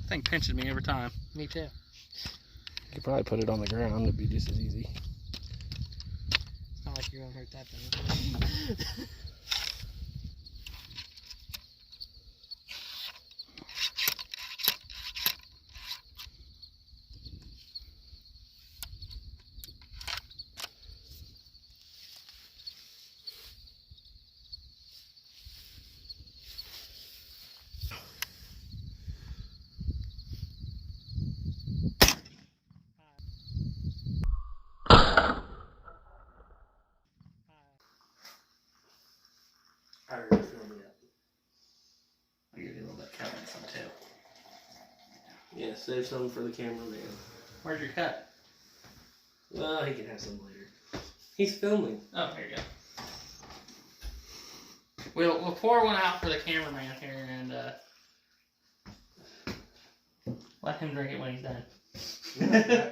That thing pinches me every time. Me too. You could probably put it on the ground. It'd be just as easy. It's not like you're gonna hurt that thing. I already filled it up. I'll give you a little bit of cut in some too. Yeah, save some for the cameraman. Where's your cut? Well, he can have some later. He's filming. Oh, there you go. We'll pour one out for the cameraman here and let him drink it when he's done.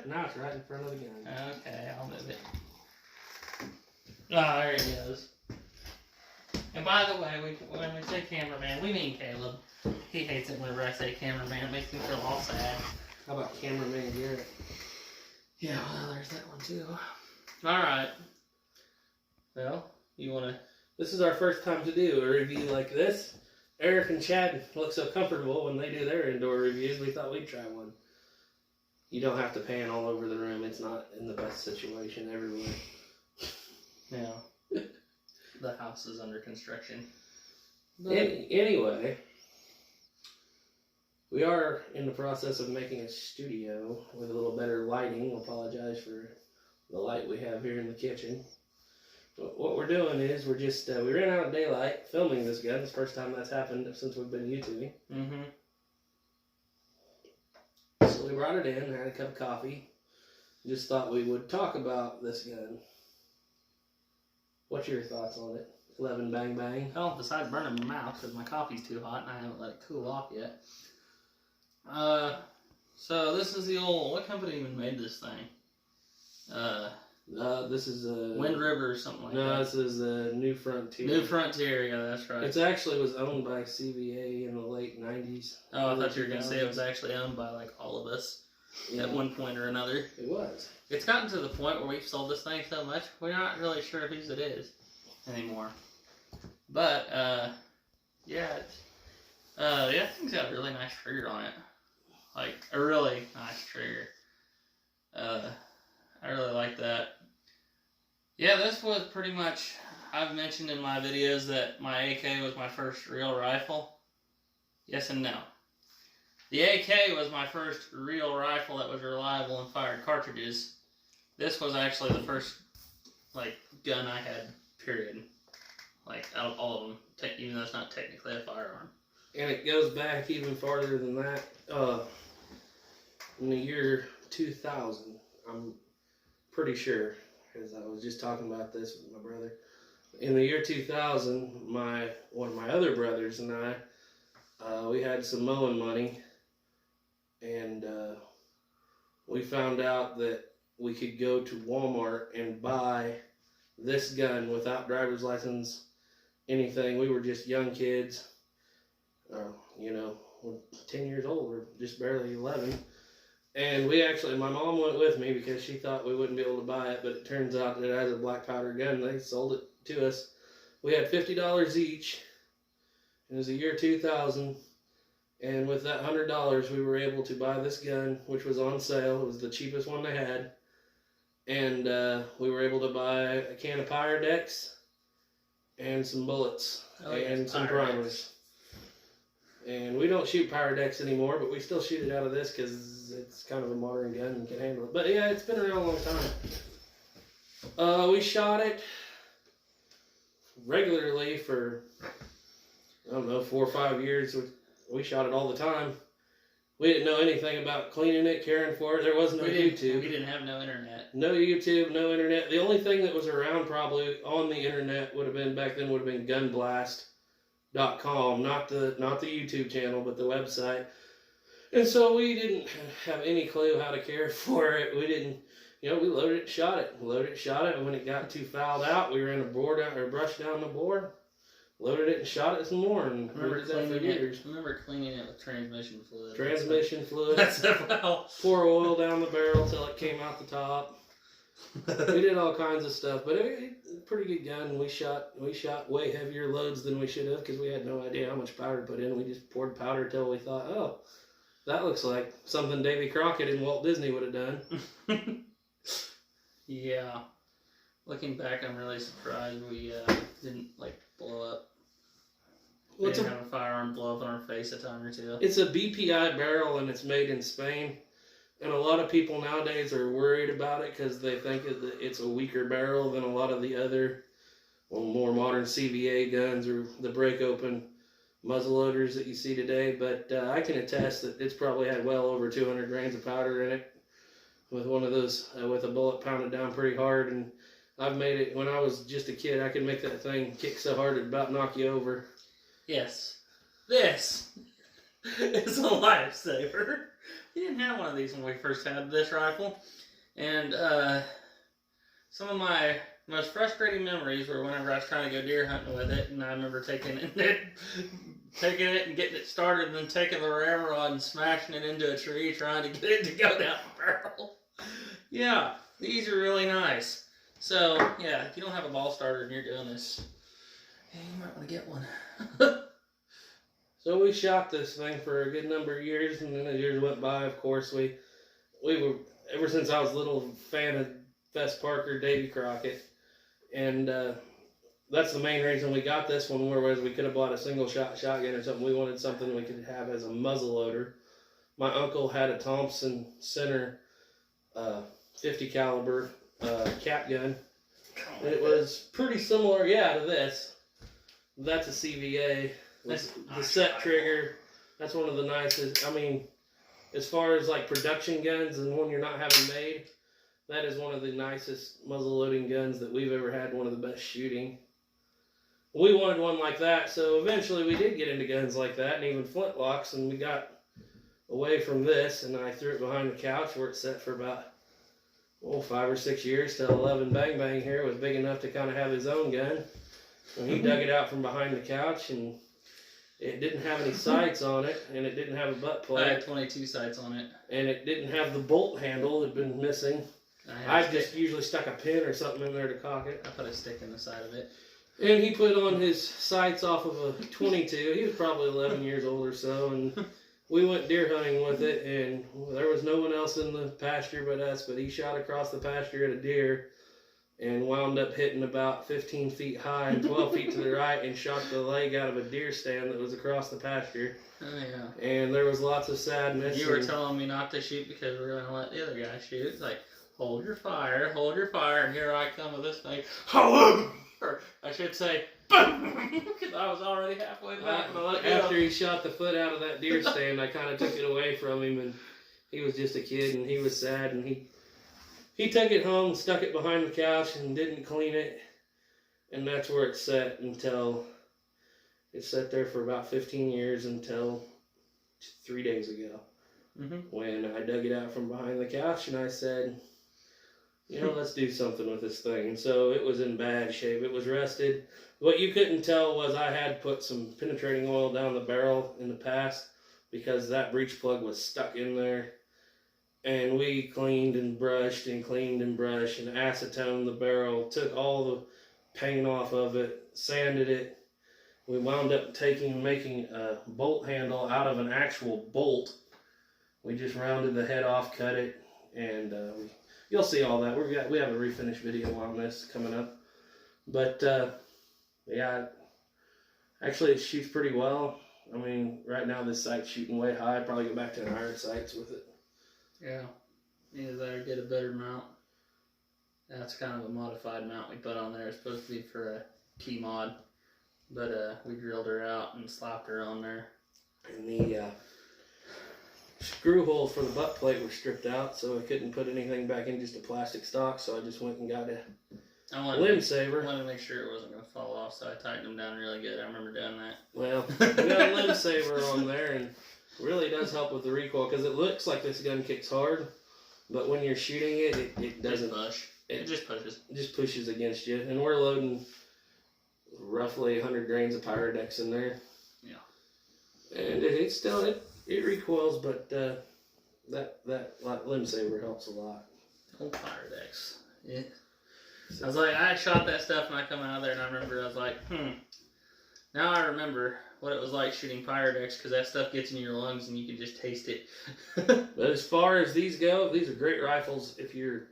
Now it's right in front of the gun. Okay, I'll move it. Oh, there he goes. And by the way, when we say cameraman, we mean Caleb. He hates it whenever I say cameraman. It makes me feel all sad. How about cameraman Garrett? Yeah, well, there's that one too. Alright. Well, you want to... This is our first time to do a review like this. Eric and Chad look so comfortable when they do their indoor reviews, we thought we'd try one. You don't have to pan all over the room. It's not in the best situation everywhere. Yeah. The house is under construction. Anyway, we are in the process of making a studio with a little better lighting. I apologize for the light we have here in the kitchen. But what we're doing is we're just, we ran out of daylight filming this gun. It's the first time that's happened since we've been YouTubing. Mm-hmm. So we brought it in, had a cup of coffee. Just thought we would talk about this gun. What's your thoughts on it? 11 bang bang. Well, besides burning my mouth because my coffee's too hot and I haven't let it cool off yet. So this is the old, what company even made this thing? This is Wind River or something like that. No, this is New Frontier. New Frontier, yeah, that's right. It actually was owned by CVA in the late 90s. Oh, I thought you were going to say it was actually owned by like all of us at one point or another. It was. It's gotten to the point where we've sold this thing so much, we're not really sure whose it is anymore. But, yeah, that thing's got a really nice trigger on it. Like, a really nice trigger. I really like that. Yeah, this was pretty much, I've mentioned in my videos that my AK was my first real rifle. Yes and no. The AK was my first real rifle that was reliable and fired cartridges. This was actually the first, like, gun I had, period. Like, out of all of them, even though it's not technically a firearm. And it goes back even farther than that. In the year 2000, I'm pretty sure, because I was just talking about this with my brother. In the year 2000, one of my other brothers and I, we had some mowing money, and we found out that we could go to Walmart and buy this gun without driver's license, anything. We were just young kids, you know, we're 10 years old, we're just barely 11. And we actually, my mom went with me because she thought we wouldn't be able to buy it, but it turns out that it has a black powder gun. They sold it to us. We had $50 each. It was the year 2000. And with that $100, we were able to buy this gun, which was on sale. It was the cheapest one they had. And we were able to buy a can of Pyrex and some bullets and some primers. And we don't shoot Pyrex anymore, but we still shoot it out of this because it's kind of a modern gun and can handle it. But yeah, it's been around a long time. We shot it regularly for, I don't know, 4 or 5 years. We shot it all the time. We didn't know anything about cleaning it, caring for it. There was no YouTube. We didn't have no internet. No YouTube, no internet. The only thing that was around probably on the internet would have been, back then, would have been gunblast.com, not the YouTube channel, but the website. And so we didn't have any clue how to care for it. We didn't, you know, we loaded it, shot it, and when it got too fouled out, we ran a board out or brush down the board, loaded it and shot it some more, and I remember did that for years. I remember cleaning it with transmission fluid. Transmission fluid. That's well. Pour oil down the barrel till it came out the top. We did all kinds of stuff, but it pretty good gun. We shot way heavier loads than we should have because we had no idea how much powder to put in. We just poured powder till we thought, oh, that looks like something Davy Crockett and Walt Disney would have done. Yeah. Looking back, I'm really surprised we didn't blow up. We didn't have a firearm blow up in our face a time or two. It's a BPI barrel and it's made in Spain. And a lot of people nowadays are worried about it because they think it's a weaker barrel than a lot of the other, more modern CVA guns or the break-open muzzleloaders that you see today. But I can attest that it's probably had well over 200 grains of powder in it with one of those, with a bullet pounded down pretty hard. And I've made it, when I was just a kid, I could make that thing kick so hard it'd about knock you over. Yes. This is a lifesaver. We didn't have one of these when we first had this rifle. And some of my most frustrating memories were whenever I was trying to go deer hunting with it, and I remember taking it and getting it started, and then taking the ramrod and smashing it into a tree trying to get it to go down the barrel. Yeah, these are really nice. So, yeah, if you don't have a ball starter and you're doing this, yeah, you might want to get one. So we shot this thing for a good number of years, and then as years went by, of course, we were, ever since I was a little fan of Fess Parker, Davy Crockett, and that's the main reason we got this one, whereas we could have bought a single shot shotgun or something. We wanted something we could have as a muzzleloader. My uncle had a Thompson Center 50 caliber cap gun. It was pretty similar, yeah, to this. That's a CVA. The set trigger, that's one of the nicest. I mean, as far as like production guns and one you're not having made, that is one of the nicest muzzle loading guns that we've ever had, one of the best shooting. We wanted one like that, so eventually we did get into guns like that and even flintlocks, and we got away from this, and I threw it behind the couch where it sat for about 5 or 6 years till 11 Bang Bang here was big enough to kind of have his own gun. And he dug it out from behind the couch, and it didn't have any sights on it, and it didn't have a butt plate. I had 22 sights on it. And it didn't have the bolt handle. It had been missing. I just usually stuck a pin or something in there to cock it. I put a stick in the side of it. And he put on his sights off of a 22. He was probably 11 years old or so, and we went deer hunting with it, and there was no one else in the pasture but us, but he shot across the pasture at a deer and wound up hitting about 15 feet high and 12 feet to the right and shot the leg out of a deer stand that was across the pasture. Oh, yeah. And there was lots of sadness. You were telling me not to shoot because we were going to let the other guy shoot. It's like, hold your fire, and here I come with this thing. Or I should say, because I was already halfway back. After he shot the foot out of that deer stand, I kind of took it away from him, and he was just a kid, and he was sad, and he took it home, stuck it behind the couch, and didn't clean it, and that's where it sat until it sat there for about 15 years until 3 days ago, when I dug it out from behind the couch, and I said, let's do something with this thing. And so it was in bad shape. It was rusted. What you couldn't tell was I had put some penetrating oil down the barrel in the past because that breech plug was stuck in there. And we cleaned and brushed and acetoned the barrel, took all the paint off of it, sanded it. We wound up making a bolt handle out of an actual bolt. We just rounded the head off, cut it, and you'll see all that. We have a refinished video on this coming up. But, yeah, actually it shoots pretty well. I mean, right now this sight's shooting way high. I'd probably go back to an iron sights with it. Yeah. Either that or get a better mount. That's kind of a modified mount we put on there. It's supposed to be for a key mod. But we drilled her out and slapped her on there. And the screw holes for the butt plate were stripped out, so I couldn't put anything back in, just a plastic stock, so I just went and got a limb saver. I wanted to make sure it wasn't going to fall off, so I tightened them down really good. I remember doing that. Well, we got a limb saver on there, and really does help with the recoil, because it looks like this gun kicks hard, but when you're shooting it doesn't push. It just pushes. It just pushes against you, and we're loading roughly 100 grains of Pyrodex in there. Yeah. And it still it recoils, but that limb saver helps a lot. Old Pyrodex. Yeah. I was like, I shot that stuff and I come out of there and I remember I was like, now I remember what it was like shooting Pyrodex, because that stuff gets in your lungs and you can just taste it. But as far as these go, these are great rifles if you're,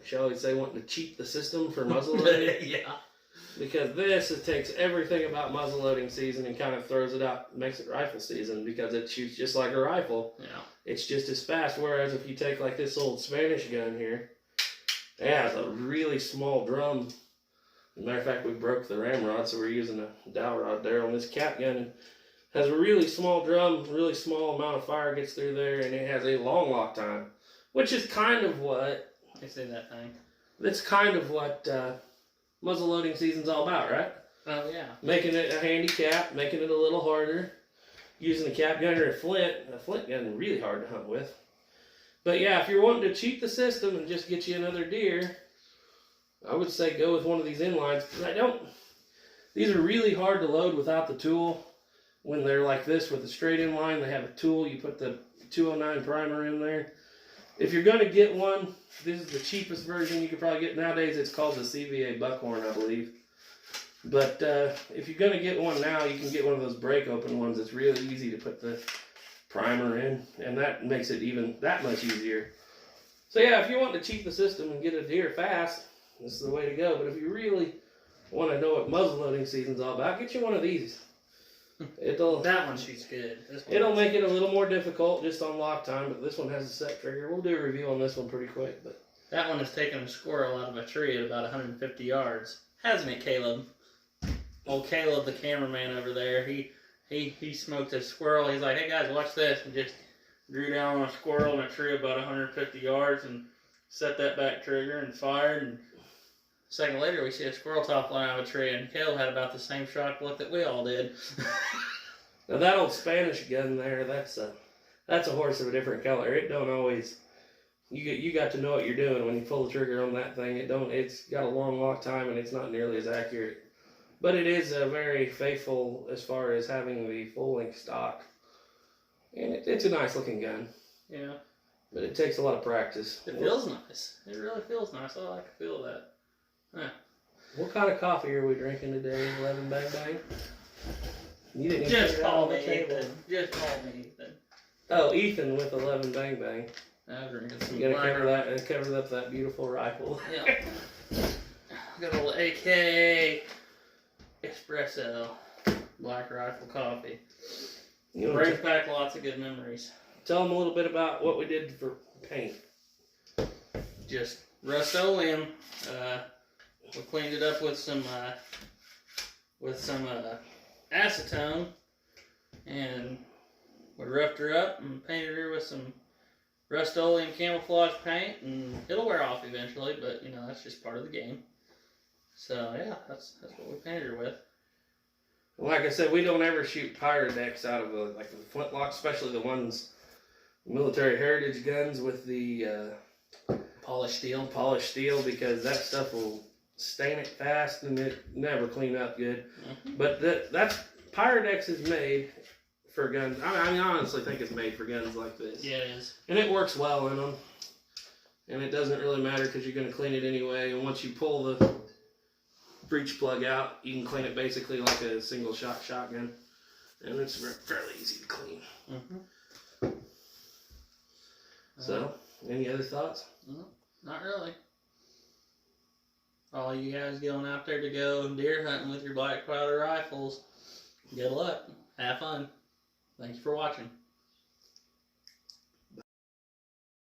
shall we say, wanting to cheat the system for muzzleloading. Yeah. Because it takes everything about muzzleloading season and kind of throws it out, makes it rifle season, because it shoots just like a rifle. Yeah. It's just as fast. Whereas if you take like this old Spanish gun here, it has a really small drum. As a matter of fact, we broke the ramrod, so we're using a dowel rod there on this cap gun. And has a really small drum, really small amount of fire gets through there, and it has a long lock time, which is kind of what I say that thing. that's kind of what muzzleloading season's all about, right? Oh yeah. Making it a handy cap, making it a little harder, using a cap gun or a flint gun is really hard to hunt with. But yeah, if you're wanting to cheat the system and just get you another deer, I would say go with one of these inlines. These are really hard to load without the tool. When they're like this with a straight inline, they have a tool. You put the 209 primer in there. If you're going to get one, this is the cheapest version you could probably get nowadays. It's called the CVA Buckhorn, I believe. But if you're going to get one now, you can get one of those break open ones. It's really easy to put the primer in, and that makes it even that much easier. So yeah, if you want to cheat the system and get a deer fast, this is the way to go. But if you really want to know what muzzleloading season's all about, get you one of these. That one shoots good. It'll make it a little more difficult just on lock time, but this one has a set trigger. We'll do a review on this one pretty quick. But that one is taking a squirrel out of a tree at about 150 yards. Hasn't it, Caleb? Old Caleb, the cameraman over there, he smoked a squirrel. He's like, hey guys, watch this. And just drew down on a squirrel in a tree about 150 yards and set that back trigger and fired. And a second later, we see a squirrel top flying out of a tree, and Caleb had about the same shock look that we all did. now that old Spanish gun there, that's a horse of a different color. It don't always. You got to know what you're doing when you pull the trigger on that thing. It's got a long lock time and it's not nearly as accurate. But it is very faithful as far as having the full length stock. And it's a nice looking gun. Yeah. But it takes a lot of practice. It feels nice. It really feels nice. I like to feel that. Huh. What kind of coffee are we drinking today, 11 Bang Bang? You didn't even Just put it out call on the me table. Ethan. Just call me Ethan. Oh, Ethan with 11 Bang Bang. I'm drinking some You gotta black cover that and cover up that beautiful rifle. Yeah. Got a little AK espresso black rifle coffee. You Brings back lots of good memories. tell them a little bit about what we did for paint. Just Rust-Oleum. We cleaned it up with some acetone, and we roughed her up and painted her with some Rust-Oleum camouflage paint, and it'll wear off eventually, but you know, that's just part of the game. So yeah, that's what we painted her with. Like I said, we don't ever shoot Pyrodex out of the flintlock, especially the ones, military heritage guns with the Polished steel. Because that stuff will stain it fast and it never clean up good. Mm-hmm. But that's Pyrodex is made for guns. I honestly think it's made for guns like this. Yeah, it is. And it works well in them. And it doesn't really matter because you're going to clean it anyway. And once you pull the breech plug out, you can clean it basically like a single shot shotgun. And it's fairly easy to clean. Mm-hmm. So, any other thoughts? No, not really. All you guys going out there to go deer hunting with your black powder rifles, good luck. Have fun. Thank you for watching.